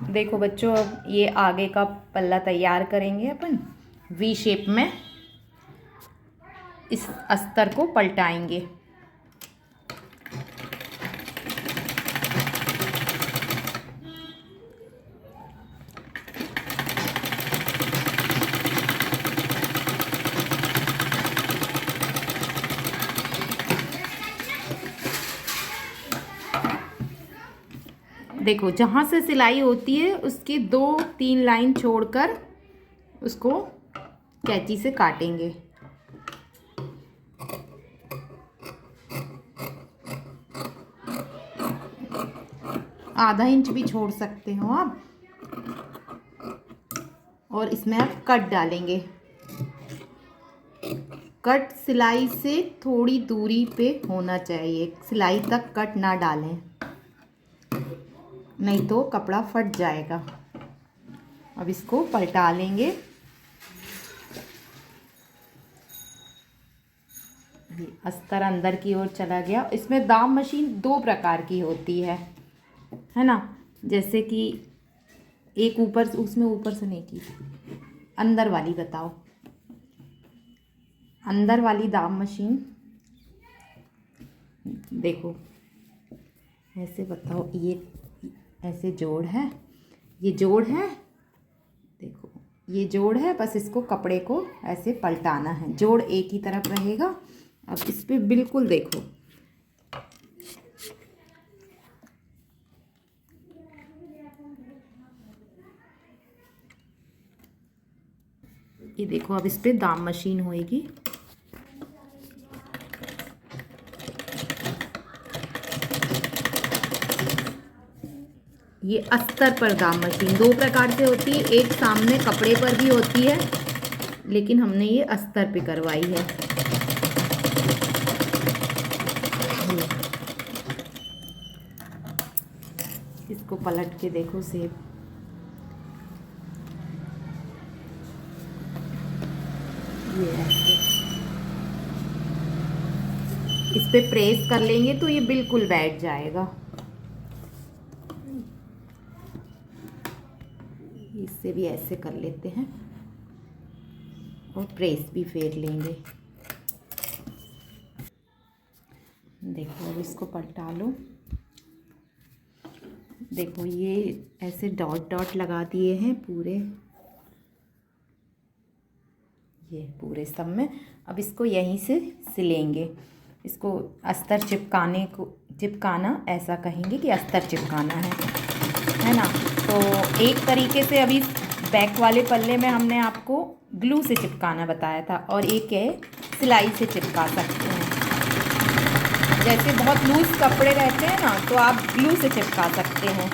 देखो बच्चों, अब ये आगे का पल्ला तैयार करेंगे अपन वी शेप में। इस अस्तर को पलटाएंगे। देखो, जहाँ से सिलाई होती है उसकी 2-3 लाइन छोड़कर उसको कैंची से काटेंगे। आधा इंच भी छोड़ सकते हो आप। और इसमें आप कट डालेंगे। कट सिलाई से थोड़ी दूरी पे होना चाहिए, सिलाई तक कट ना डालें, नहीं तो कपड़ा फट जाएगा। अब इसको पलटा लेंगे। अस्तर अंदर की ओर चला गया। इसमें दाम मशीन 2 प्रकार की होती है ना। जैसे कि एक ऊपर, उसमें ऊपर से नहीं की, अंदर वाली बताओ। अंदर वाली दाम मशीन देखो ऐसे बताओ, ये ऐसे जोड़ है, ये जोड़ है, देखो ये जोड़ है। बस इसको कपड़े को ऐसे पलटाना है, जोड़ एक ही तरफ रहेगा। अब इस पे बिल्कुल देखो, ये देखो, अब इस पे दाम मशीन होएगी। ये अस्तर पर दाम मशीन 2 प्रकार से होती है। एक सामने कपड़े पर भी होती है, लेकिन हमने ये अस्तर पे करवाई है। इसको पलट के देखो सेब, ये ऐसे इस पे प्रेस कर लेंगे तो ये बिल्कुल बैठ जाएगा। इससे भी ऐसे कर लेते हैं और प्रेस भी फेर लेंगे। देखो, अब इसको पलटा लो। देखो, ये ऐसे डॉट डॉट लगा दिए हैं पूरे, ये पूरे सब में। अब इसको यहीं से सिलेंगे। इसको अस्तर चिपकाना ऐसा कहेंगे कि अस्तर चिपकाना है ना। तो एक तरीके से अभी बैक वाले पल्ले में हमने आपको ग्लू से चिपकाना बताया था, और एक है सिलाई से चिपका सकते हैं। जैसे बहुत लूज कपड़े रहते हैं ना, तो आप ग्लू से चिपका सकते हैं,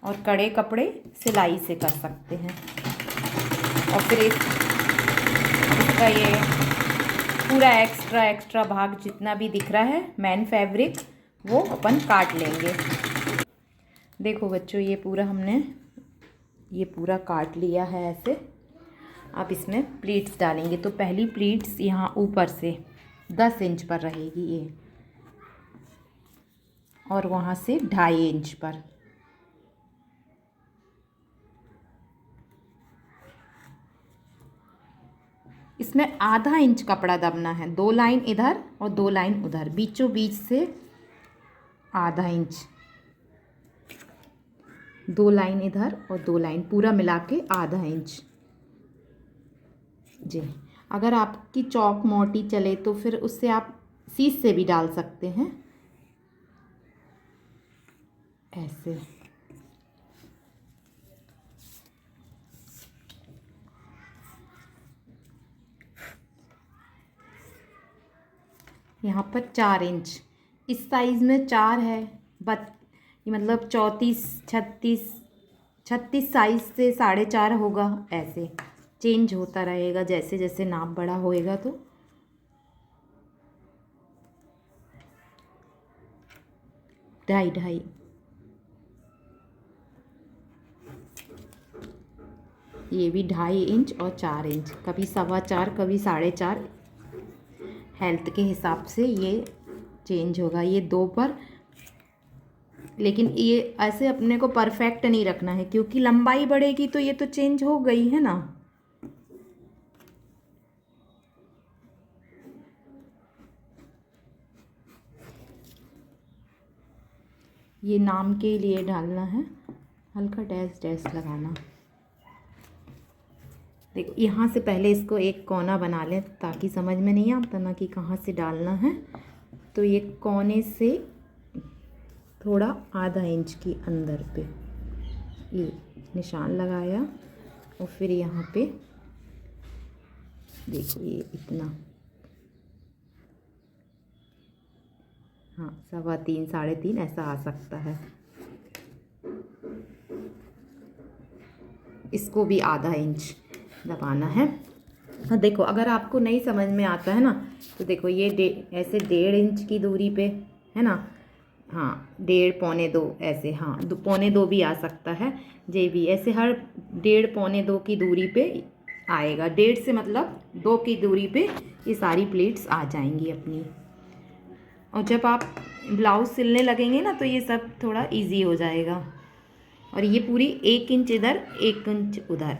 और कड़े कपड़े सिलाई से कर सकते हैं। और फिर इसका ये पूरा एक्स्ट्रा भाग जितना भी दिख रहा है मैन फैब्रिक, वो अपन काट लेंगे। देखो बच्चों, ये पूरा हमने ये पूरा काट लिया है ऐसे। अब इसमें प्लीट्स डालेंगे। तो पहली प्लीट्स यहाँ ऊपर से 10 इंच पर रहेगी ये, और वहाँ से 2.5 इंच पर। इसमें आधा इंच कपड़ा दबना है, 2 लाइन इधर और 2 लाइन उधर, बीचों बीच से आधा इंच, 2 लाइन इधर और 2 लाइन, पूरा मिला के आधा इंच जी। अगर आपकी चौक मोटी चले तो फिर उससे आप सीस से भी डाल सकते हैं ऐसे। यहाँ पर 4 इंच, इस साइज़ में 4 है, मतलब 36 साइज़ से 4.5 होगा। ऐसे चेंज होता रहेगा जैसे जैसे नाप बड़ा होएगा। तो 2.5 ये भी 2.5 इंच और 4 इंच, कभी 4.25 कभी 4.5, हेल्थ के हिसाब से ये चेंज होगा। ये 2 पर लेकिन ये ऐसे अपने को परफेक्ट नहीं रखना है, क्योंकि लंबाई बढ़ेगी तो ये तो चेंज हो गई है ना। ये नाम के लिए डालना है, हल्का डैश डैश लगाना। देखो यहाँ से पहले इसको एक कोना बना लें, ताकि समझ में नहीं आता ना कि कहाँ से डालना है। तो ये कोने से थोड़ा आधा इंच की अंदर पे ये निशान लगाया, और फिर यहाँ पे देखो ये इतना, हाँ 3.25 3.5 ऐसा आ सकता है। इसको भी आधा इंच दबाना है। हाँ देखो, अगर आपको नहीं समझ में आता है ना, तो देखो ये ऐसे 1.5 इंच की दूरी पे है ना, हाँ 1.5 1.25 ऐसे, हाँ 1.25 भी आ सकता है, जे भी ऐसे हर 1.5 1.25 की दूरी पे आएगा। 1.5 से मतलब 2 की दूरी पे ये सारी प्लेट्स आ जाएंगी अपनी। और जब आप ब्लाउज़ सिलने लगेंगे ना, तो ये सब थोड़ा इजी हो जाएगा। और ये पूरी 1 इंच इधर 1 इंच उधर,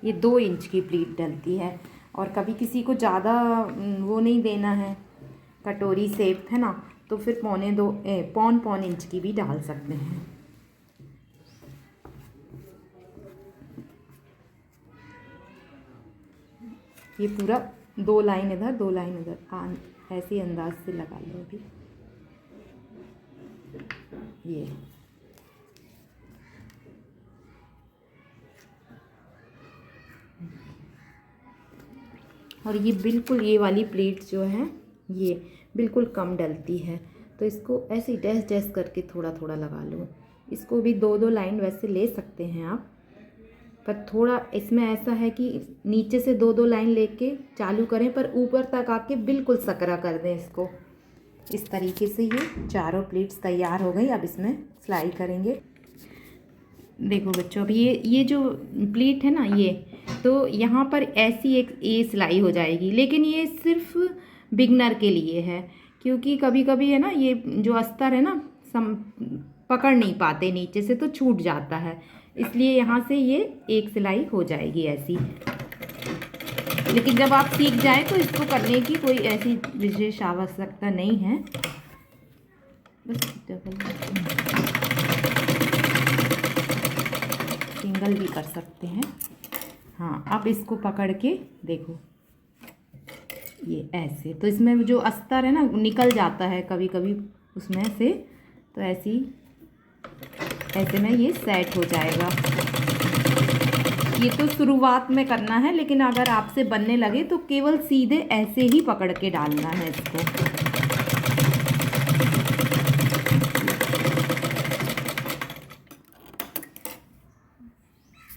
ये 2 इंच की प्लीट डलती है। और कभी किसी को ज़्यादा वो नहीं देना है, कटोरी शेप है ना, तो फिर 1.25 इंच की भी डाल सकते हैं। ये पूरा 2 लाइन इधर 2 लाइन इधर, ऐसे अंदाज से लगा लो अभी। ये और ये बिल्कुल ये वाली प्लेट जो है ये बिल्कुल कम डलती है, तो इसको ऐसे ही डैश डैश करके थोड़ा थोड़ा लगा लो। इसको भी 2 लाइन वैसे ले सकते हैं आप, पर थोड़ा इसमें ऐसा है कि नीचे से 2 लाइन लेके चालू करें, पर ऊपर तक आके बिल्कुल सकरा कर दें इसको। इस तरीके से ये चारों प्लेट्स तैयार हो गई। अब इसमें सिलाई करेंगे। देखो बच्चों, अब ये जो प्लेट है ना, ये तो यहाँ पर ऐसी एक ये सिलाई हो जाएगी, लेकिन ये सिर्फ बिगनर के लिए है, क्योंकि कभी कभी है ना ये जो अस्तर है ना पकड़ नहीं पाते नीचे से, तो छूट जाता है, इसलिए यहाँ से ये एक सिलाई हो जाएगी ऐसी। लेकिन जब आप सीख जाए तो इसको करने की कोई ऐसी विशेष आवश्यकता नहीं है, बस सिंगल भी कर सकते हैं। हाँ, अब इसको पकड़ के देखो ये ऐसे, तो इसमें जो अस्तर है ना निकल जाता है कभी कभी उसमें से, तो ऐसे में ये सेट हो जाएगा। ये तो शुरुआत में करना है, लेकिन अगर आपसे बनने लगे तो केवल सीधे ऐसे ही पकड़ के डालना है इसको।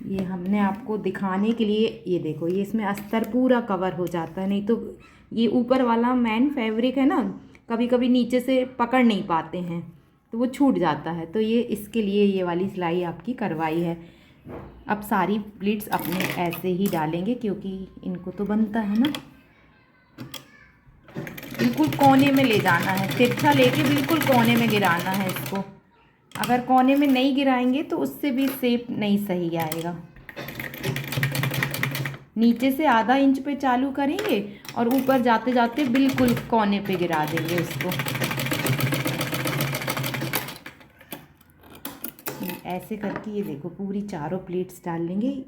ये हमने आपको दिखाने के लिए, ये देखो ये इसमें अस्तर पूरा कवर हो जाता है, नहीं तो ये ऊपर वाला मेन फैब्रिक है ना, कभी कभी नीचे से पकड़ नहीं पाते हैं तो वो छूट जाता है, तो ये इसके लिए ये वाली सिलाई आपकी करवाई है। अब सारी प्लीट्स अपने ऐसे ही डालेंगे, क्योंकि इनको तो बनता है ना। बिल्कुल कोने में ले जाना है, तिरछा लेके बिल्कुल कोने में गिराना है इसको। अगर कोने में नहीं गिराएंगे तो उससे भी शेप नहीं सही आएगा। नीचे से आधा इंच पे चालू करेंगे और ऊपर जाते जाते बिल्कुल कोने पे गिरा देंगे उसको। ऐसे करके ये देखो पूरी चारों प्लेट्स डाल लेंगे।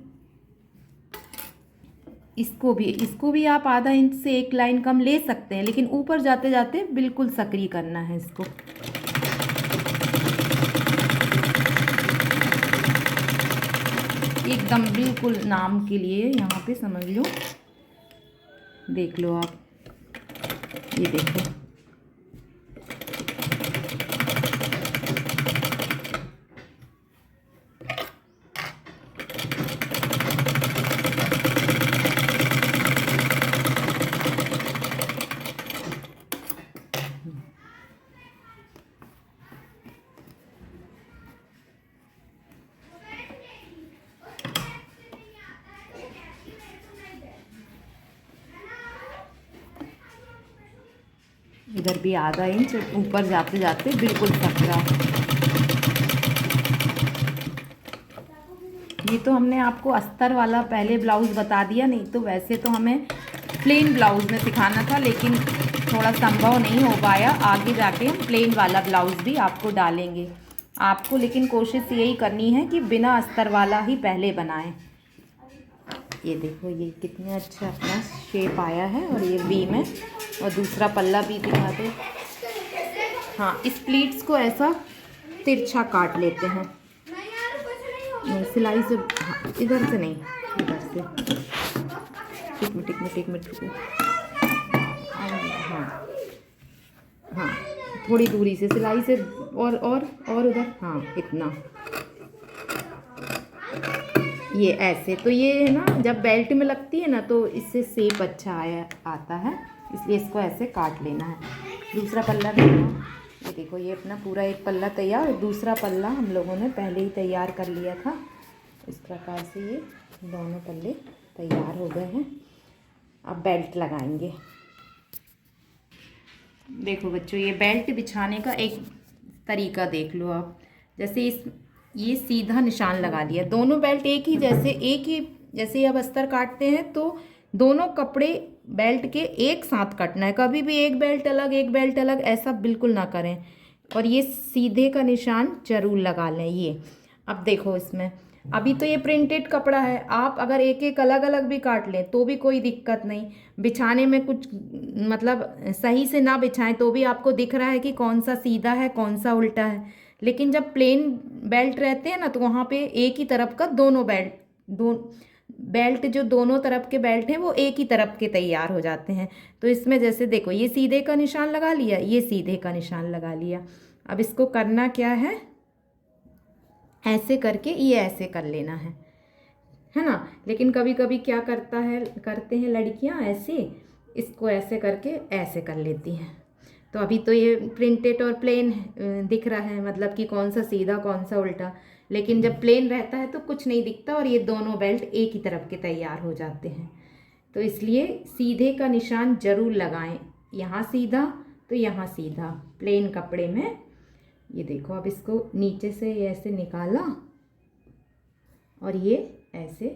इसको भी आप आधा इंच से 1 लाइन कम ले सकते हैं, लेकिन ऊपर जाते जाते बिल्कुल सकरी करना है इसको। एकदम बिल्कुल नाम के लिए यहाँ पे समझ लो, देख लो आप, ये देखो इधर भी आधा इंच, ऊपर जाते जाते बिल्कुल सकरा। ये तो हमने आपको अस्तर वाला पहले ब्लाउज़ बता दिया, नहीं तो वैसे तो हमें प्लेन ब्लाउज़ में सिखाना था, लेकिन थोड़ा संभव नहीं हो पाया। आगे जाके हम प्लेन वाला ब्लाउज़ भी आपको डालेंगे। आपको लेकिन कोशिश यही करनी है कि बिना अस्तर वाला ही पहले बनाएं। ये देखो ये कितने अच्छा अपना शेप आया है, और ये वी में, और दूसरा पल्ला भी दिखा दो। हाँ, इस प्लीट्स को ऐसा तिरछा काट लेते हैं। नहीं, सिलाई से, हाँ, इधर से नहीं, इधर से। एक मिनट रुको। हाँ हाँ, थोड़ी दूरी से सिलाई से, और उधर, हाँ, इतना। ये ऐसे, तो ये है ना, जब बेल्ट में लगती है ना तो इससे शेप अच्छा आता है, इसलिए इसको ऐसे काट लेना है। दूसरा पल्ला भी, ये देखो ये अपना पूरा एक पल्ला तैयार, और दूसरा पल्ला हम लोगों ने पहले ही तैयार कर लिया था। इस प्रकार से ये दोनों पल्ले तैयार हो गए हैं। अब बेल्ट लगाएंगे। देखो बच्चों, ये बेल्ट बिछाने का एक तरीका देख लो आप। जैसे ये सीधा निशान लगा लिया, दोनों बेल्ट एक ही जैसे अब अस्तर काटते हैं तो दोनों कपड़े बेल्ट के एक साथ कटना है। कभी भी एक बेल्ट अलग ऐसा बिल्कुल ना करें। और ये सीधे का निशान जरूर लगा लें। ये अब देखो, इसमें अभी तो ये प्रिंटेड कपड़ा है, आप अगर एक एक अलग अलग भी काट लें तो भी कोई दिक्कत नहीं। बिछाने में कुछ मतलब सही से ना बिछाएं तो भी आपको दिख रहा है कि कौन सा सीधा है कौन सा उल्टा है। लेकिन जब प्लेन बेल्ट रहते हैं ना तो वहाँ पे एक ही तरफ का बेल्ट जो दोनों तरफ के बेल्ट हैं वो एक ही तरफ के तैयार हो जाते हैं। तो इसमें जैसे देखो, ये सीधे का निशान लगा लिया, ये सीधे का निशान लगा लिया। अब इसको करना क्या है, ऐसे करके ये ऐसे कर लेना है ना। लेकिन कभी कभी क्या करते हैं लड़कियां, ऐसे इसको ऐसे करके ऐसे कर लेती हैं। तो अभी तो ये प्रिंटेड और प्लेन दिख रहा है, मतलब कि कौन सा सीधा कौन सा उल्टा। लेकिन जब प्लेन रहता है तो कुछ नहीं दिखता, और ये दोनों बेल्ट एक ही तरफ के तैयार हो जाते हैं। तो इसलिए सीधे का निशान जरूर लगाएं। यहाँ सीधा तो यहाँ सीधा, प्लेन कपड़े में। ये देखो, अब इसको नीचे से ऐसे निकाला और ये ऐसे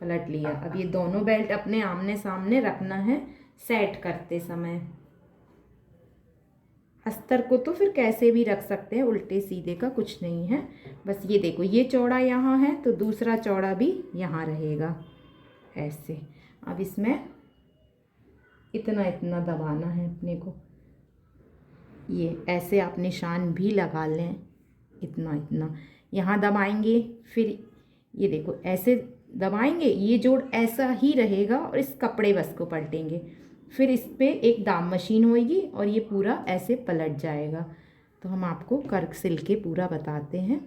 पलट लिया। अब ये दोनों बेल्ट अपने आमने सामने रखना है सेट करते समय। अस्तर को तो फिर कैसे भी रख सकते हैं, उल्टे सीधे का कुछ नहीं है। बस ये देखो, ये चौड़ा यहाँ है तो दूसरा चौड़ा भी यहाँ रहेगा ऐसे। अब इसमें इतना इतना दबाना है अपने को, ये ऐसे आप निशान भी लगा लें, इतना इतना यहाँ दबाएंगे। फिर ये देखो ऐसे दबाएंगे, ये जोड़ ऐसा ही रहेगा, और इस कपड़े बस को पलटेंगे। फिर इस पे एक दाम मशीन होगी और ये पूरा ऐसे पलट जाएगा। तो हम आपको कर सिल के पूरा बताते हैं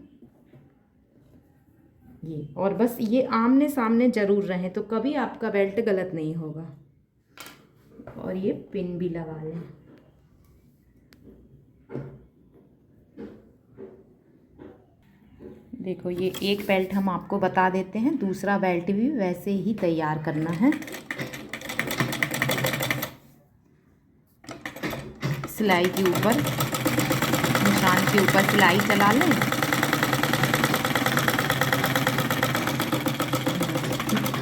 ये। और बस ये आमने सामने ज़रूर रहें तो कभी आपका बेल्ट गलत नहीं होगा। और ये पिन भी लगा लें। देखो, ये एक बेल्ट हम आपको बता देते हैं, दूसरा बेल्ट भी वैसे ही तैयार करना है। सिलाई के ऊपर, निशान के ऊपर सिलाई चला लें।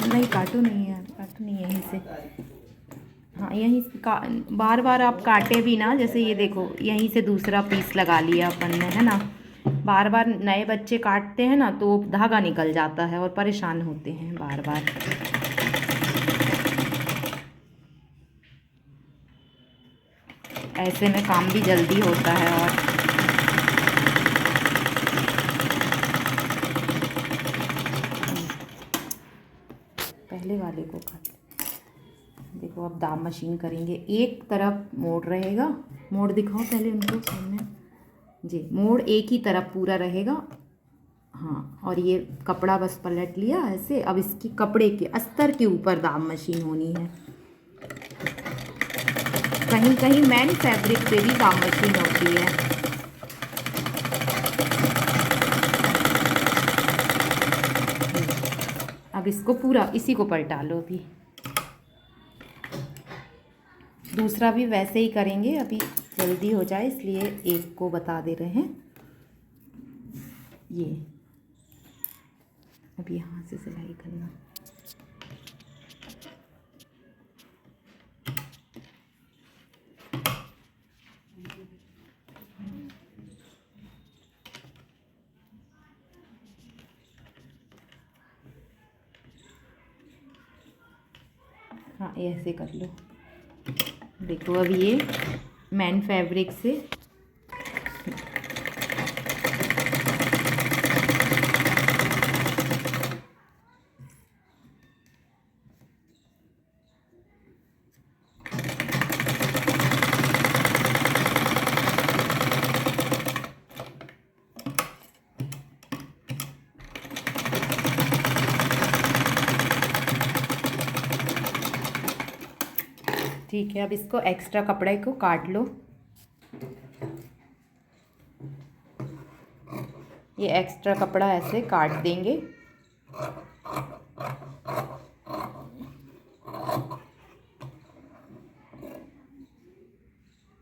नहीं, काटो नहीं है, काटो नहीं, यहीं से, हाँ यहीं बार बार आप काटे भी ना। जैसे ये देखो, यहीं से दूसरा पीस लगा लिया अपन ने, है ना। बार बार नए बच्चे काटते हैं ना तो धागा निकल जाता है और परेशान होते हैं बार बार। ऐसे में काम भी जल्दी होता है। और पहले वाले को काट, देखो अब दाम मशीन करेंगे। एक तरफ मोड़ रहेगा, मोड़ दिखाओ पहले उनको सामने जी। मोड़ एक ही तरफ पूरा रहेगा, हाँ। और ये कपड़ा बस पलट लिया ऐसे। अब इसकी कपड़े के अस्तर के ऊपर दाम मशीन होनी है। कहीं कहीं मैन फैब्रिक पे भी दाम मशीन होती है। अब इसको पूरा इसी को पलटा लो। अभी दूसरा भी वैसे ही करेंगे, अभी जल्दी हो जाए इसलिए एक को बता दे रहे हैं। ये अब यहाँ से सिलाई करना। हाँ ऐसे कर लो। देखो अब ये मैन फैब्रिक से ठीक है। अब इसको एक्स्ट्रा कपड़े को काट लो। ये एक्स्ट्रा कपड़ा ऐसे काट देंगे।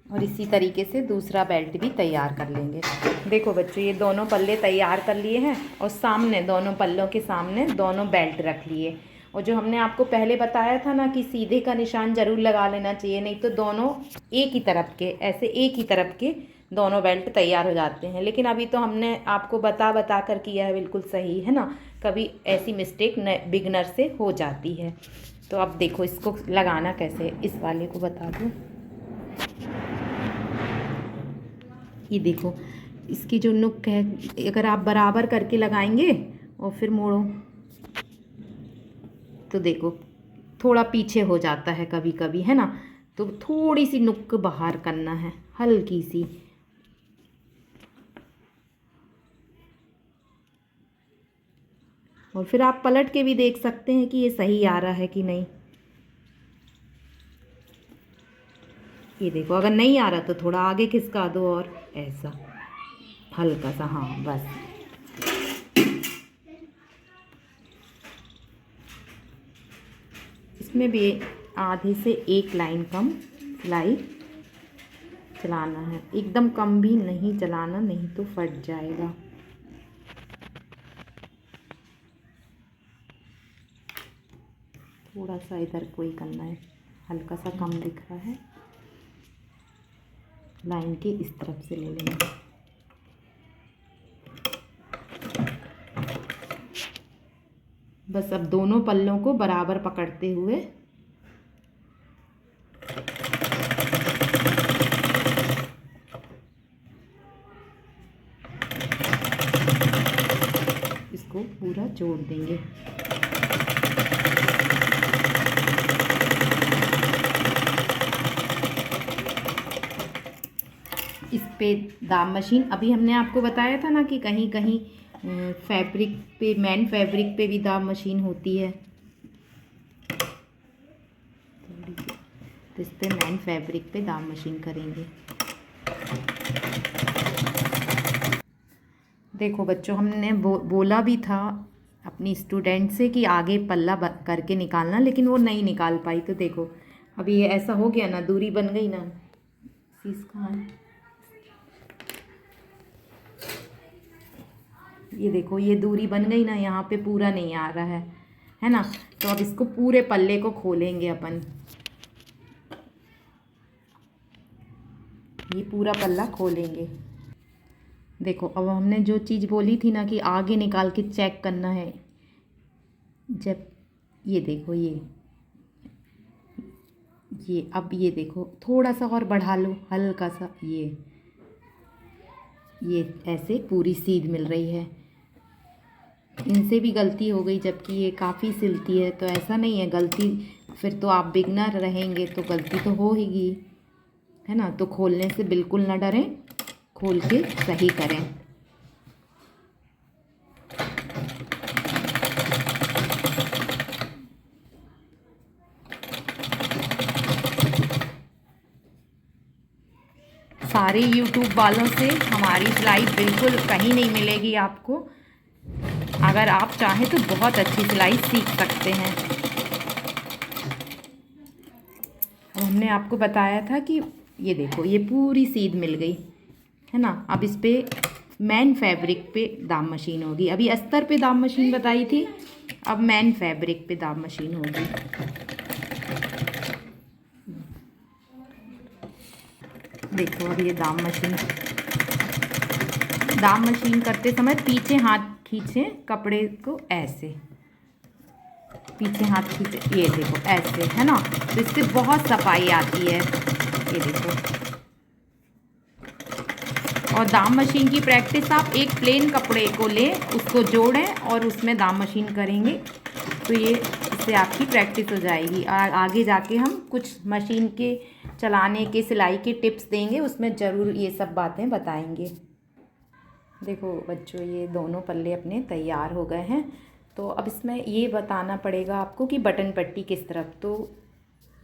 और इसी तरीके से दूसरा बेल्ट भी तैयार कर लेंगे। देखो बच्चों, ये दोनों पल्ले तैयार कर लिए हैं और सामने दोनों पल्लों के सामने दोनों बेल्ट रख लिए। और जो हमने आपको पहले बताया था ना कि सीधे का निशान ज़रूर लगा लेना चाहिए, नहीं तो दोनों एक ही तरफ के, ऐसे एक ही तरफ के दोनों बेल्ट तैयार हो जाते हैं। लेकिन अभी तो हमने आपको बता कर किया है, बिल्कुल सही है ना। कभी ऐसी मिस्टेक बिगनर से हो जाती है। तो अब देखो इसको लगाना कैसे, इस वाले को बता दूँ। ये देखो इसकी जो नुक है, अगर आप बराबर करके लगाएंगे और फिर मोड़ो तो देखो थोड़ा पीछे हो जाता है कभी कभी, है ना। तो थोड़ी सी नुक बाहर करना है, हल्की सी। और फिर आप पलट के भी देख सकते हैं कि ये सही आ रहा है कि नहीं। ये देखो अगर नहीं आ रहा तो थोड़ा आगे खिसका दो और ऐसा हल्का सा, हाँ बस। इसमें भी आधे से एक लाइन कम सिलाई चलाना है, एकदम कम भी नहीं चलाना, नहीं तो फट जाएगा। थोड़ा सा इधर को ही करना है, हल्का सा कम दिख रहा है, लाइन के इस तरफ से ले लेंगे। बस अब दोनों पल्लों को बराबर पकड़ते हुए इसको पूरा जोड़ देंगे। इस पे दाब मशीन, अभी हमने आपको बताया था ना कि कहीं कहीं फैब्रिक पे, मैन फैब्रिक पे भी दाब मशीन होती है। तो इस पे मैन फैब्रिक पे दाब मशीन करेंगे। देखो बच्चों, हमने बोला भी था अपनी स्टूडेंट से कि आगे पल्ला करके निकालना, लेकिन वो नहीं निकाल पाई। तो देखो अभी ये ऐसा हो गया ना, दूरी बन गई ना। सीस कहाँ है? ये देखो ये दूरी बन गई ना, यहाँ पे पूरा नहीं आ रहा है ना। तो अब इसको पूरे पल्ले को खोलेंगे अपन। ये पूरा पल्ला खोलेंगे। देखो अब हमने जो चीज़ बोली थी ना कि आगे निकाल के चेक करना है, जब ये देखो ये अब ये देखो थोड़ा सा और बढ़ा लो, हल्का सा, ये ऐसे पूरी सीध मिल रही है। इनसे भी गलती हो गई, जबकि ये काफ़ी सिलती है। तो ऐसा नहीं है गलती, फिर तो आप बिगनर रहेंगे तो गलती तो होगी, है ना। तो खोलने से बिल्कुल ना डरें, खोल के सही करें। सारे YouTube वालों से हमारी सिलाई बिल्कुल कहीं नहीं मिलेगी आपको। अगर आप चाहें तो बहुत अच्छी सिलाई सीख सकते हैं। अब हमने आपको बताया था कि ये देखो ये पूरी सीध मिल गई है ना। अब इस पे मैन फैब्रिक पे दाम मशीन होगी। अभी अस्तर पे दाम मशीन बताई थी, अब मैन फैब्रिक पे दाम मशीन होगी। देखो अब ये दाम मशीन करते समय पीछे हाथ खींचे कपड़े को, ऐसे पीछे हाथ खींचे, ये देखो ऐसे है ना। तो इससे बहुत सफाई आती है, ये देखो। और दाम मशीन की प्रैक्टिस आप एक प्लेन कपड़े को लें, उसको जोड़ें और उसमें दाम मशीन करेंगे तो ये इससे आपकी प्रैक्टिस हो जाएगी। आगे जाके हम कुछ मशीन के चलाने के, सिलाई के टिप्स देंगे, उसमें ज़रूर ये सब बातें बताएंगे। देखो बच्चों ये दोनों पल्ले अपने तैयार हो गए हैं। तो अब इसमें ये बताना पड़ेगा आपको कि बटन पट्टी किस तरफ। तो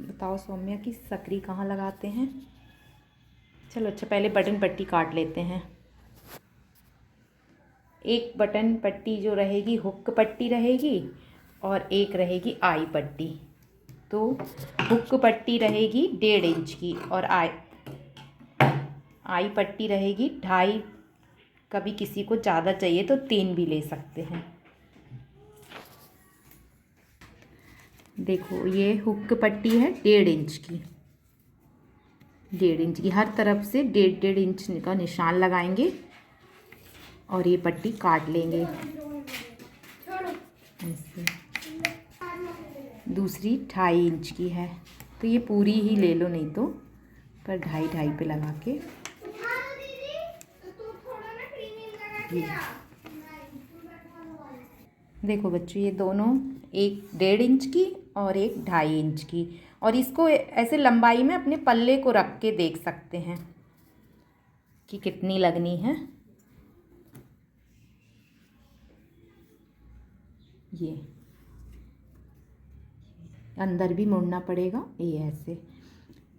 बताओ सौम्या कि सकरी कहाँ लगाते हैं। चलो अच्छा पहले बटन पट्टी काट लेते हैं। एक बटन पट्टी जो रहेगी हुक पट्टी रहेगी और एक रहेगी आई पट्टी। तो हुक पट्टी रहेगी 1.5 इंच की और आई पट्टी रहेगी 2.5। कभी किसी को ज़्यादा चाहिए तो 3 भी ले सकते हैं। देखो ये हुक पट्टी है 1.5 इंच की, 1.5 इंच की। हर तरफ से 1.5 इंच का निशान लगाएंगे और ये पट्टी काट लेंगे ऐसे। दूसरी 2.5 इंच की है, तो ये पूरी ही ले लो, नहीं तो पर 2.5 पे लगा के देखो बच्चों ये दोनों, एक 1.5 इंच की और एक 2.5 इंच की। और इसको ऐसे लंबाई में अपने पल्ले को रख के देख सकते हैं कि कितनी लगनी है। ये अंदर भी मुड़ना पड़ेगा, ये ऐसे।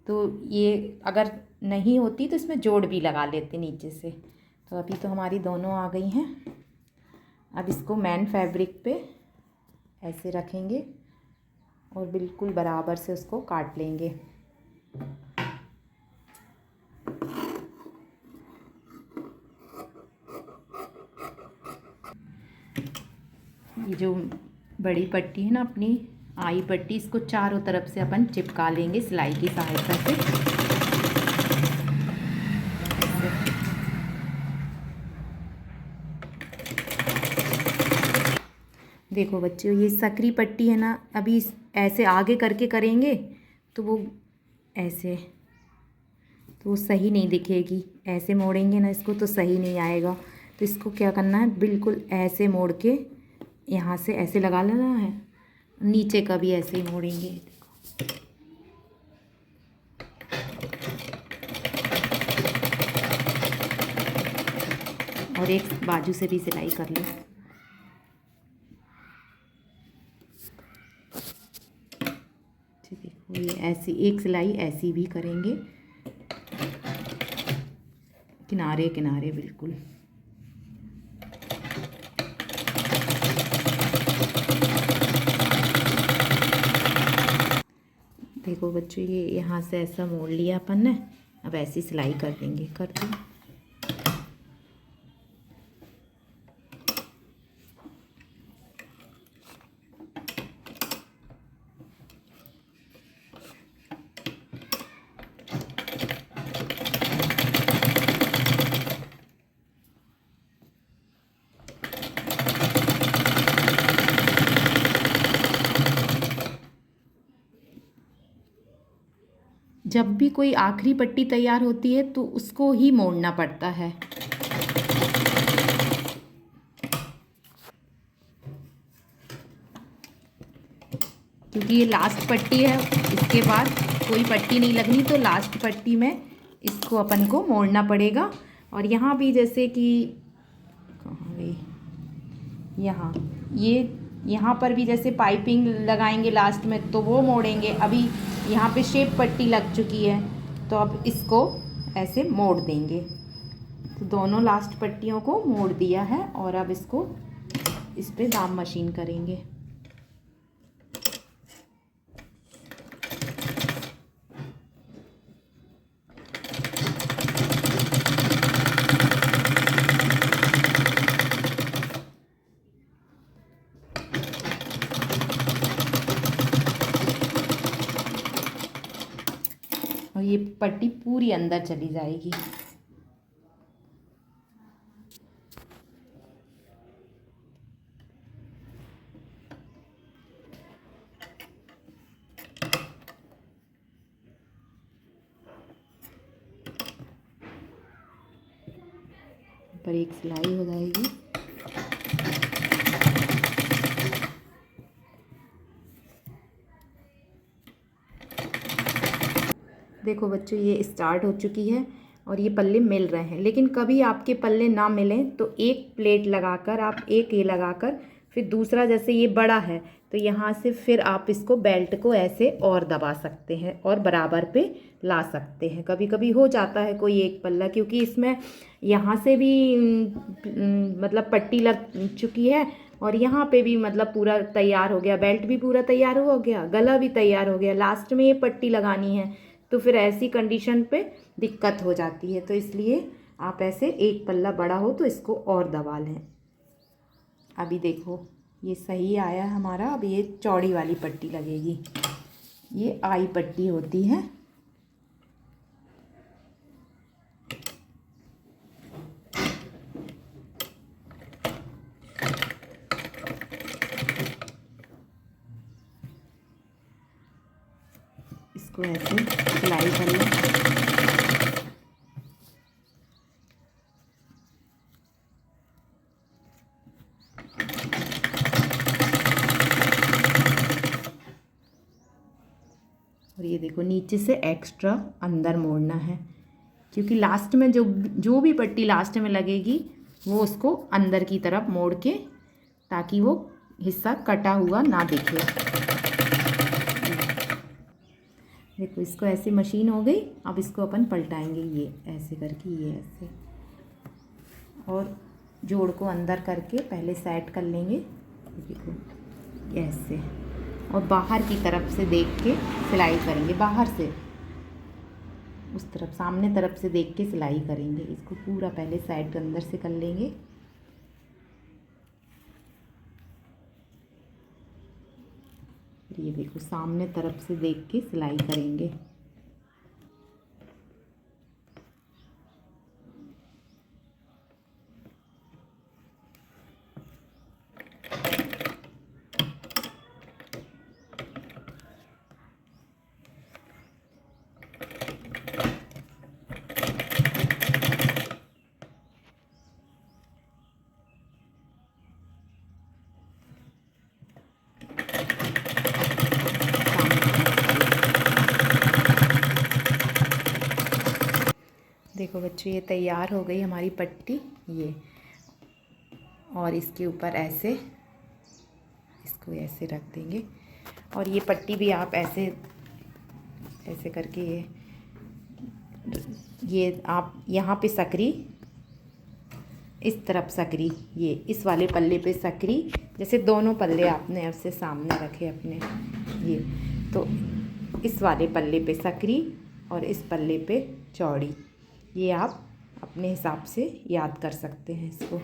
तो ये अगर नहीं होती तो इसमें जोड़ भी लगा लेते नीचे से। तो अभी तो हमारी दोनों आ गई हैं। अब इसको मैन फैब्रिक पे ऐसे रखेंगे और बिल्कुल बराबर से उसको काट लेंगे। ये जो बड़ी पट्टी है ना अपनी आई पट्टी, इसको चारों तरफ से अपन चिपका लेंगे सिलाई की सहायता से। देखो बच्चों ये सकरी पट्टी है ना, अभी ऐसे आगे करके करेंगे तो वो ऐसे, तो वो सही नहीं दिखेगी। ऐसे मोड़ेंगे ना इसको तो सही नहीं आएगा। तो इसको क्या करना है, बिल्कुल ऐसे मोड़ के यहाँ से ऐसे लगा लेना है। नीचे का भी ऐसे ही मोड़ेंगे। और एक बाजू से भी सिलाई कर लो। ये ऐसी एक सिलाई ऐसी भी करेंगे, किनारे किनारे बिल्कुल। देखो बच्चों ये यहाँ से ऐसा मोड़ लिया अपन ने, अब ऐसी सिलाई कर देंगे। कर दो। जब भी कोई आखिरी पट्टी तैयार होती है तो उसको ही मोड़ना पड़ता है। क्योंकि ये लास्ट पट्टी है, इसके बाद कोई पट्टी नहीं लगनी, तो लास्ट पट्टी में इसको अपन को मोड़ना पड़ेगा। और यहाँ भी जैसे कि कहाँ गई, यहाँ पर भी जैसे पाइपिंग लगाएंगे लास्ट में तो वो मोड़ेंगे। अभी यहाँ पे शेप पट्टी लग चुकी है तो अब इसको ऐसे मोड़ देंगे। तो दोनों लास्ट पट्टियों को मोड़ दिया है और अब इसको इस पे दाम मशीन करेंगे। पट्टी पूरी अंदर चली जाएगी। पर एक सिलाई हो जाएगी। देखो बच्चों, ये स्टार्ट हो चुकी है और ये पल्ले मिल रहे हैं। लेकिन कभी आपके पल्ले ना मिलें तो एक प्लेट लगाकर आप एक ये लगाकर फिर दूसरा, जैसे ये बड़ा है तो यहाँ से फिर आप इसको बेल्ट को ऐसे और दबा सकते हैं और बराबर पे ला सकते हैं। कभी कभी हो जाता है कोई एक पल्ला, क्योंकि इसमें यहाँ से भी मतलब पट्टी लग चुकी है और यहाँ पे भी मतलब पूरा तैयार हो गया, बेल्ट भी पूरा तैयार हो गया, गला भी तैयार हो गया, लास्ट में ये पट्टी लगानी है तो फिर ऐसी कंडीशन पे दिक्कत हो जाती है। तो इसलिए आप ऐसे एक पल्ला बड़ा हो तो इसको और दबा लें। अभी देखो ये सही आया हमारा। अब ये चौड़ी वाली पट्टी लगेगी, ये आई पट्टी होती है। इसको ऐसे सिलाई कर लें। और ये देखो नीचे से एक्स्ट्रा अंदर मोड़ना है, क्योंकि लास्ट में जो भी पट्टी लास्ट में लगेगी वो उसको अंदर की तरफ मोड़ के, ताकि वो हिस्सा कटा हुआ ना दिखे। देखो इसको ऐसे मशीन हो गई। अब इसको अपन पलटाएंगे, ये ऐसे करके, ये ऐसे, और जोड़ को अंदर करके पहले सेट कर लेंगे। देखो ऐसे, और बाहर की तरफ से देख के सिलाई करेंगे, बाहर से उस तरफ, सामने तरफ से देख के सिलाई करेंगे। इसको पूरा पहले साइड के अंदर से कर लेंगे। ये देखो सामने तरफ से देख के सिलाई करेंगे। देखो बच्चों, ये तैयार हो गई हमारी पट्टी, ये, और इसके ऊपर ऐसे इसको ऐसे रख देंगे। और ये पट्टी भी आप ऐसे ऐसे करके ये आप यहाँ पे सकरी, इस तरफ सकरी, ये इस वाले पल्ले पे सकरी, जैसे दोनों पल्ले आपने ऐसे सामने रखे अपने, ये तो इस वाले पल्ले पे सकरी और इस पल्ले पे चौड़ी, ये आप अपने हिसाब से याद कर सकते हैं इसको।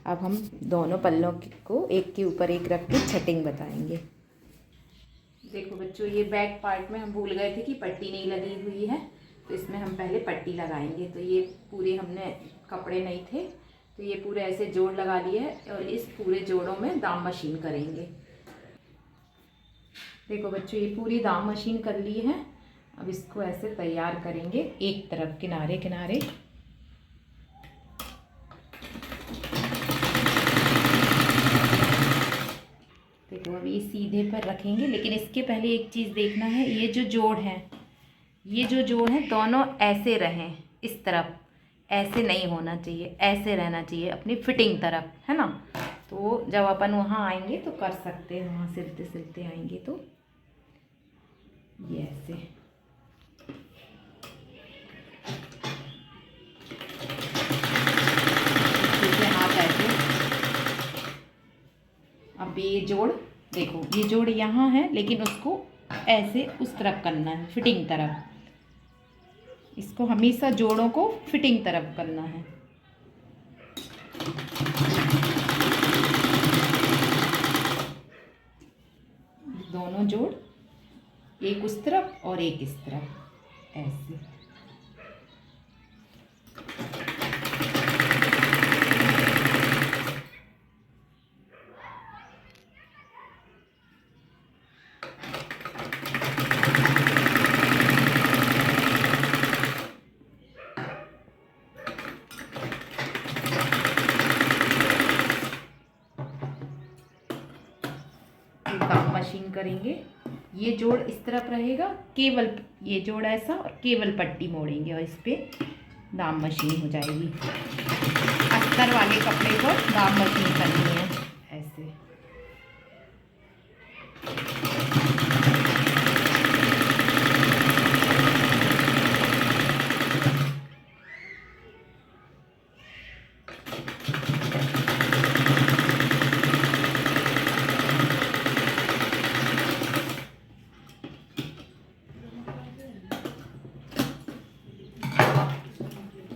अब हम दोनों पल्लों को एक के ऊपर एक रख के छटिंग बताएंगे। देखो बच्चों, ये बैक पार्ट में हम भूल गए थे कि पट्टी नहीं लगी हुई है, तो इसमें हम पहले पट्टी लगाएंगे। तो ये पूरे हमने कपड़े नहीं थे तो ये पूरे ऐसे जोड़ लगा लिए है और इस पूरे जोड़ों में दाम मशीन करेंगे। देखो बच्चों, ये पूरी दाम मशीन कर ली है। अब इसको ऐसे तैयार करेंगे एक तरफ, किनारे किनारे। देखो अब ये सीधे पर रखेंगे, लेकिन इसके पहले एक चीज़ देखना है, ये जो जोड़ है, ये जो जोड़ है दोनों ऐसे रहें, इस तरफ ऐसे नहीं होना चाहिए, ऐसे रहना चाहिए अपनी फिटिंग तरफ, है ना। तो जब अपन वहाँ आएंगे तो कर सकते हैं, वहाँ सिलते सिलते आएंगे तो ये ऐसे। हाथ ऐसे। अब ये जोड़, देखो ये जोड़ यहाँ है, लेकिन उसको ऐसे उस तरफ करना है, फिटिंग तरफ। इसको हमेशा जोड़ों को फिटिंग तरफ करना है। दोनों जोड़ एक उस तरफ और एक इस तरफ, ऐसे। मशीन करेंगे। ये जोड़ इस तरफ रहेगा, केवल ये जोड़ ऐसा, और केवल पट्टी मोड़ेंगे और इस पर दाम मशीन हो जाएगी। अस्तर वाले कपड़े को दाम मशीन करनी है ऐसे।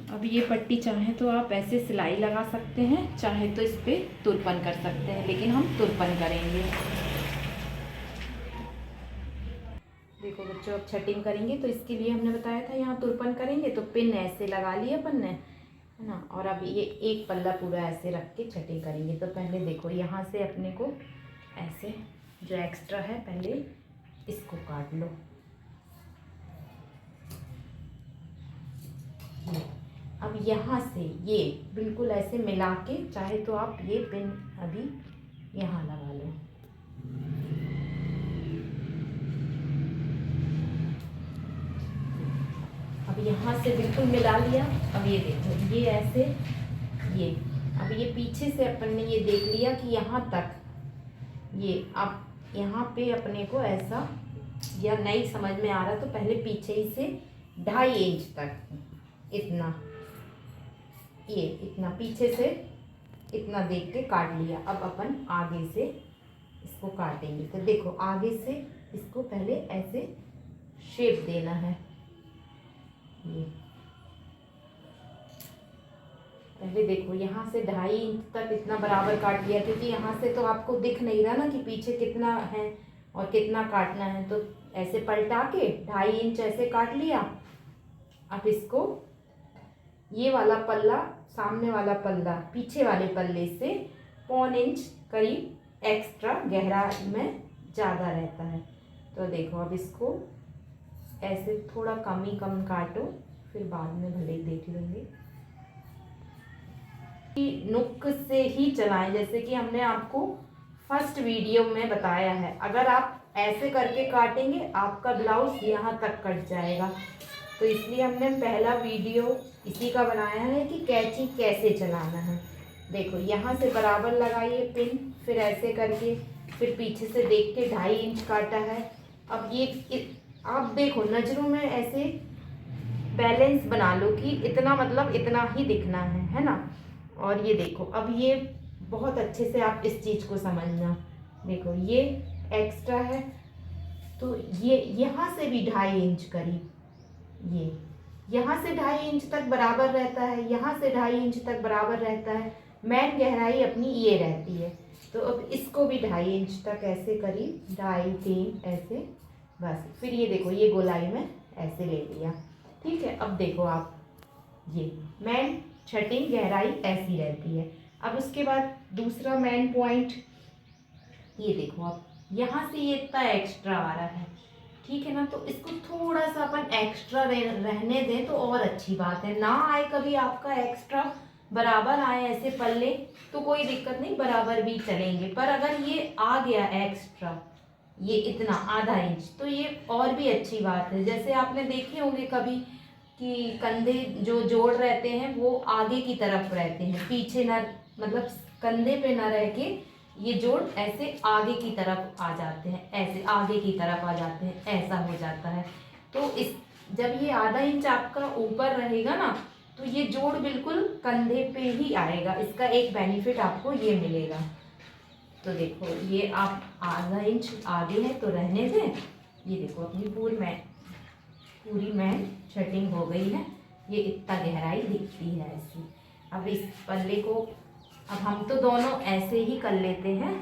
अब ये पट्टी चाहे तो आप ऐसे सिलाई लगा सकते हैं, चाहे तो इस पर तुरपन कर सकते हैं, लेकिन हम तुरपन करेंगे। देखो बच्चों, अब छटिंग करेंगे तो इसके लिए हमने बताया था यहाँ तुरपन करेंगे, तो पिन ऐसे लगा लिया अपन ने, है ना। और अब ये एक पल्ला पूरा ऐसे रख के छटिंग करेंगे। तो पहले देखो यहाँ से अपने को ऐसे जो एक्स्ट्रा है पहले इसको काट लो। अब यहाँ से ये बिल्कुल ऐसे मिला के, चाहे तो आप ये पिन अभी यहाँ लगा लो। अब यहाँ से बिल्कुल मिला लिया। अब ये देखो ये ऐसे, ये अब ये पीछे से अपन ने ये देख लिया कि यहाँ तक, ये अब यहाँ पे अपने को ऐसा, या नहीं समझ में आ रहा तो पहले पीछे ही से 2.5 इंच तक इतना, ये इतना पीछे से इतना देख के काट लिया। अब अपन आगे से इसको काटेंगे। तो देखो आगे से इसको पहले ऐसे शेप देना है। ये पहले देखो यहाँ से 2.5 इंच तक इतना बराबर काट लिया, क्योंकि यहाँ से तो आपको दिख नहीं रहा ना कि पीछे कितना है और कितना काटना है। तो ऐसे पलटा के 2.5 इंच ऐसे काट लिया। अब इसको ये वाला पल्ला, सामने वाला पल्ला पीछे वाले पल्ले से 0.25 इंच करीब एक्स्ट्रा गहरा में ज़्यादा रहता है। तो देखो अब इसको ऐसे थोड़ा कम ही कम काटो, फिर बाद में भले ही देख लेंगे। नुक से ही चलाएं, जैसे कि हमने आपको फर्स्ट वीडियो में बताया है। अगर आप ऐसे करके काटेंगे आपका ब्लाउज यहाँ तक कट जाएगा। तो इसलिए हमने पहला वीडियो इसी का बनाया है कि कैंची कैसे चलाना है। देखो यहाँ से बराबर लगाइए पिन, फिर ऐसे करके, फिर पीछे से देख के 2.5 इंच काटा है। अब ये आप देखो नज़रों में ऐसे बैलेंस बना लो कि इतना मतलब इतना ही दिखना है ना। और ये देखो अब ये बहुत अच्छे से आप इस चीज़ को समझना। देखो ये एक्स्ट्रा है, तो ये यहाँ से भी 2.5 इंच करीब, ये यहाँ से 2.5 इंच तक बराबर रहता है, यहाँ से 2.5 इंच तक बराबर रहता है। मेन गहराई अपनी ये रहती है। तो अब इसको भी 2.5 इंच तक ऐसे करीब 2.5-3 ऐसे, बस। फिर ये देखो ये गोलाई में ऐसे ले लिया, ठीक है। अब देखो आप ये मेन छटिंग गहराई ऐसी रहती है। अब उसके बाद दूसरा मेन पॉइंट, ये देखो आप यहाँ से ये इतना एक्स्ट्रा आ रहा है, ठीक है ना। तो इसको थोड़ा सा अपन एक्स्ट्रा रहने दें तो और अच्छी बात है। ना आए कभी आपका एक्स्ट्रा, बराबर आए ऐसे पल्ले तो कोई दिक्कत नहीं, बराबर भी चलेंगे। पर अगर ये आ गया एक्स्ट्रा, ये इतना 0.5 इंच, तो ये और भी अच्छी बात है। जैसे आपने देखे होंगे कभी कि कंधे जो जोड़ रहते हैं वो आगे की तरफ रहते हैं, पीछे ना, मतलब कंधे पे ना रह के ये जोड़ ऐसे आगे की तरफ आ जाते हैं, ऐसे आगे की तरफ आ जाते हैं, ऐसा हो जाता है। तो इस जब ये 0.5 इंच आपका ऊपर रहेगा ना, तो ये जोड़ बिल्कुल कंधे पे ही आएगा। इसका एक बेनिफिट आपको ये मिलेगा। तो देखो ये आप 0.5 इंच आगे है तो रहने दें। ये देखो अपनी पूरी मैन छटिंग हो गई है। ये इतना गहराई दिखती है ऐसी। अब इस पल्ले को, अब हम तो दोनों ऐसे ही कर लेते हैं,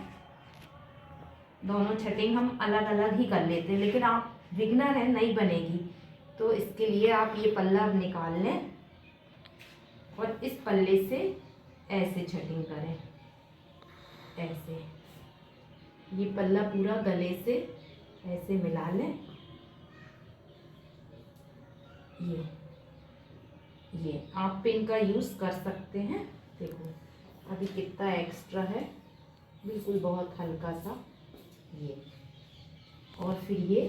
दोनों छटिंग हम अलग अलग ही कर लेते हैं, लेकिन आप बिगनर है नहीं बनेगी। तो इसके लिए आप ये पल्ला अब निकाल लें और इस पल्ले से ऐसे छटिंग करें, ऐसे ये पल्ला पूरा गले से ऐसे मिला लें। ये आप पिन का यूज़ कर सकते हैं। देखो अभी कितना एक्स्ट्रा है, बिल्कुल बहुत हल्का सा। ये और फिर ये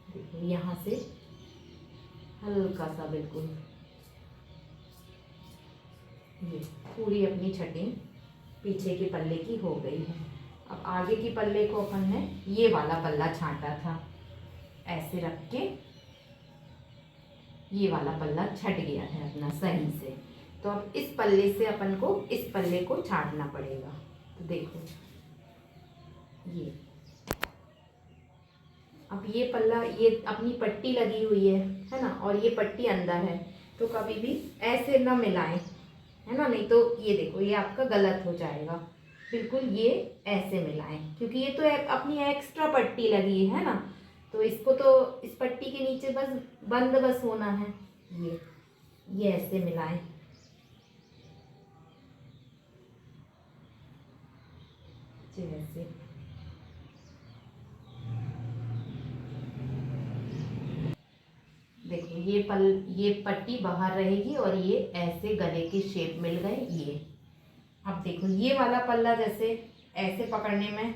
देखो यहाँ से हल्का सा बिल्कुल ये पूरी अपनी छटिंग पीछे के पल्ले की हो गई है। अब आगे की पल्ले को अपन ने ये वाला पल्ला छांटा था, ऐसे रख के ये वाला पल्ला छट गया है अपना सही से। तो अब इस पल्ले से अपन को इस पल्ले को छांटना पड़ेगा। तो देखो ये अब ये पल्ला, ये अपनी पट्टी लगी हुई है ना, और ये पट्टी अंदर है, तो कभी भी ऐसे ना मिलाएं, है ना, नहीं तो ये देखो ये आपका गलत हो जाएगा। बिल्कुल ये ऐसे मिलाएं, क्योंकि ये तो अपनी एक्स्ट्रा पट्टी लगी है ना, तो इसको तो इस पट्टी के नीचे बस बंद बस होना है। ये ऐसे मिलाएं, जैसे देखो ये पट्टी बाहर रहेगी और ये ऐसे गले की शेप मिल गए ये। अब देखो ये वाला पल्ला जैसे ऐसे पकड़ने में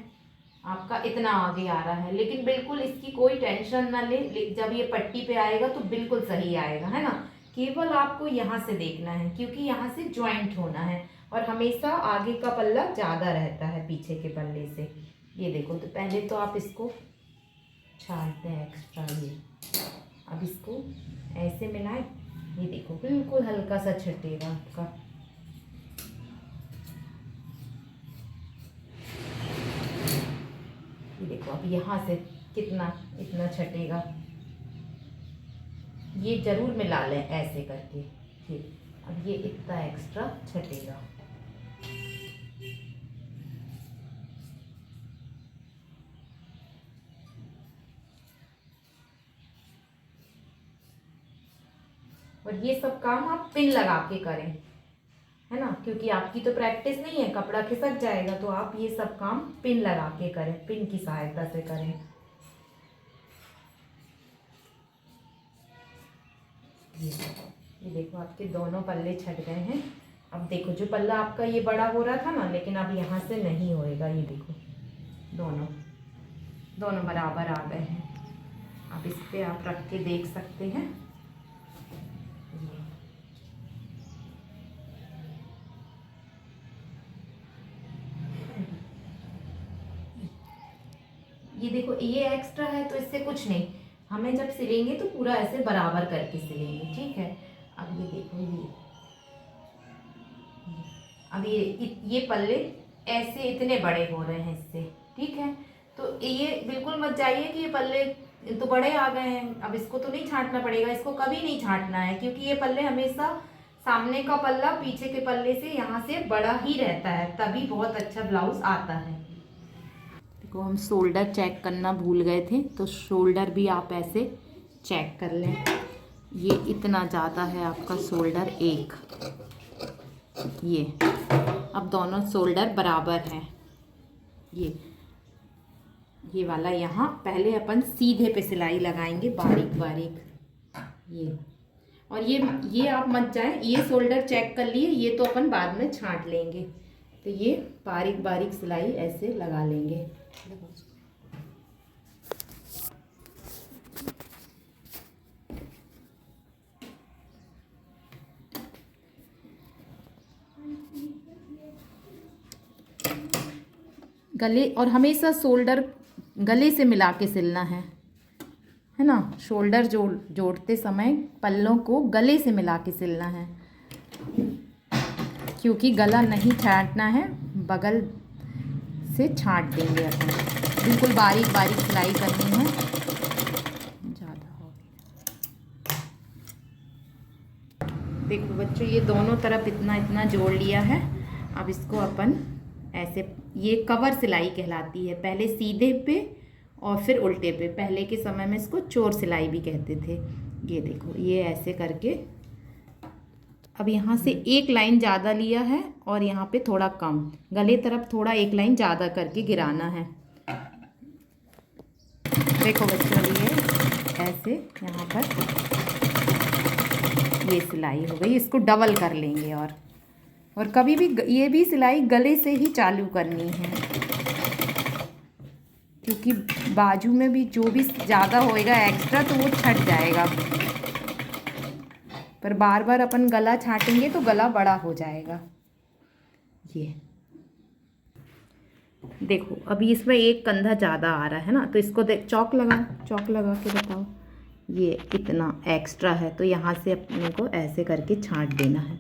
आपका इतना आगे आ रहा है, लेकिन बिल्कुल इसकी कोई टेंशन ना ले, जब ये पट्टी पे आएगा तो बिल्कुल सही आएगा, है ना। केवल आपको यहाँ से देखना है, क्योंकि यहाँ से ज्वाइंट होना है, और हमेशा आगे का पल्ला ज़्यादा रहता है पीछे के पल्ले से। ये देखो, तो पहले तो आप इसको छांटते हैं एक्स्ट्रा ये। अब इसको ऐसे मिलाएं, ये देखो बिल्कुल हल्का सा छटेगा आपका। ये देखो अब यहाँ से कितना इतना छटेगा, ये जरूर मिला लें ऐसे करके। ठीक, अब ये इतना एक्स्ट्रा छटेगा। और ये सब काम आप पिन लगा के करें, है ना, क्योंकि आपकी तो प्रैक्टिस नहीं है, कपड़ा खिसक जाएगा, तो आप ये सब काम पिन लगा के करें, पिन की सहायता से करें। ये देखो आपके दोनों पल्ले छट गए हैं। अब देखो जो पल्ला आपका ये बड़ा हो रहा था ना, लेकिन अब यहाँ से नहीं होएगा। ये देखो दोनों बराबर आ गए हैं। अब इस पे आप रख के देख सकते हैं। ये देखो ये एक्स्ट्रा है तो इससे कुछ नहीं, हमें जब सिलेंगे तो पूरा ऐसे बराबर करके सिलेंगे, ठीक है। अब ये देखो अब ये पल्ले ऐसे इतने बड़े हो रहे हैं इससे, ठीक है। तो ये बिल्कुल मत जाइए कि ये पल्ले तो बड़े आ गए हैं, अब इसको तो नहीं छांटना पड़ेगा, इसको कभी नहीं छांटना है, क्योंकि ये पल्ले हमेशा सामने का पल्ला पीछे के पल्ले से यहाँ से बड़ा ही रहता है, तभी बहुत अच्छा ब्लाउज आता है। देखो हम शोल्डर चेक करना भूल गए थे, तो शोल्डर भी आप ऐसे चेक कर लें। ये इतना ज़्यादा है आपका शोल्डर एक, ये अब दोनों शोल्डर बराबर हैं। ये वाला यहाँ पहले अपन सीधे पे सिलाई लगाएंगे बारीक बारीक, ये। और ये आप मत जाएं, ये शोल्डर चेक कर लिए, ये तो अपन बाद में छांट लेंगे। तो ये बारीक बारीक सिलाई ऐसे लगा लेंगे। गले, और हमेशा शोल्डर गले से मिला के सिलना है ना। शोल्डर जोड़ते समय पल्लों को गले से मिला के सिलना है, क्योंकि गला नहीं छांटना है, बगल से छांट देंगे अपन। बिल्कुल बारीक बारीक सिलाई करनी है, ज़्यादा हो गया। देखो बच्चों, ये दोनों तरफ इतना इतना जोड़ लिया है। अब इसको अपन ऐसे, ये कवर सिलाई कहलाती है, पहले सीधे पे और फिर उल्टे पे। पहले के समय में इसको चोर सिलाई भी कहते थे। ये देखो ये ऐसे करके, अब यहाँ से एक लाइन ज़्यादा लिया है और यहाँ पे थोड़ा कम, गले तरफ थोड़ा एक लाइन ज़्यादा करके गिराना है। देखो बच्चों, ये ऐसे यहाँ पर ये सिलाई हो गई। इसको डबल कर लेंगे और और कभी भी ये भी सिलाई गले से ही चालू करनी है, क्योंकि बाजू में भी जो भी ज़्यादा होएगा एक्स्ट्रा तो वो छट जाएगा, पर बार बार अपन गला छाटेंगे तो गला बड़ा हो जाएगा। ये देखो अभी इसमें एक कंधा ज़्यादा आ रहा है ना, तो इसको देख चौक लगा के बताओ ये इतना एक्स्ट्रा है, तो यहाँ से अपने को ऐसे करके छांट देना है।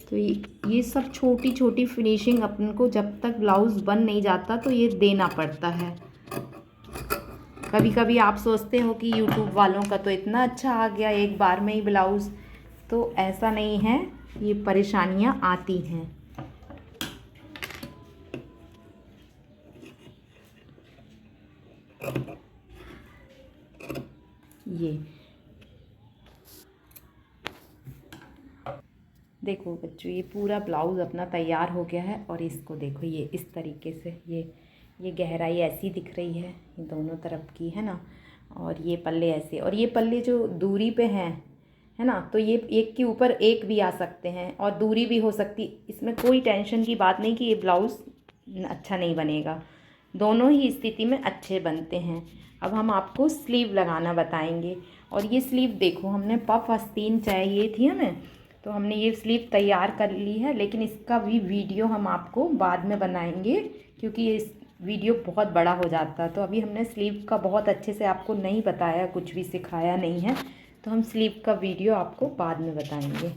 तो ये सब छोटी छोटी फिनिशिंग अपन को जब तक ब्लाउज़ बन नहीं जाता तो ये देना पड़ता है। कभी कभी आप सोचते हो कि यूट्यूब वालों का तो इतना अच्छा आ गया एक बार में ही ब्लाउज़, तो ऐसा नहीं है, ये परेशानियाँ आती हैं। ये देखो बच्चों, ये पूरा ब्लाउज़ अपना तैयार हो गया है, और इसको देखो ये इस तरीके से ये गहराई ऐसी दिख रही है, ये दोनों तरफ की है ना, और ये पल्ले ऐसे, और ये पल्ले जो दूरी पे हैं है ना, तो ये एक के ऊपर एक भी आ सकते हैं और दूरी भी हो सकती, इसमें कोई टेंशन की बात नहीं कि ये ब्लाउज़ अच्छा नहीं बनेगा, दोनों ही स्थिति में अच्छे बनते हैं। अब हम आपको स्लीव लगाना बताएंगे, और ये स्लीव देखो हमने पफ आस्तीन चाहिए थी हमें, तो हमने ये स्लीव तैयार कर ली है, लेकिन इसका भी वीडियो हम आपको बाद में बनाएंगे, क्योंकि ये वीडियो बहुत बड़ा हो जाता है। तो अभी हमने स्लीव का बहुत अच्छे से आपको नहीं बताया, कुछ भी सिखाया नहीं है, तो हम स्लीव का वीडियो आपको बाद में बताएंगे।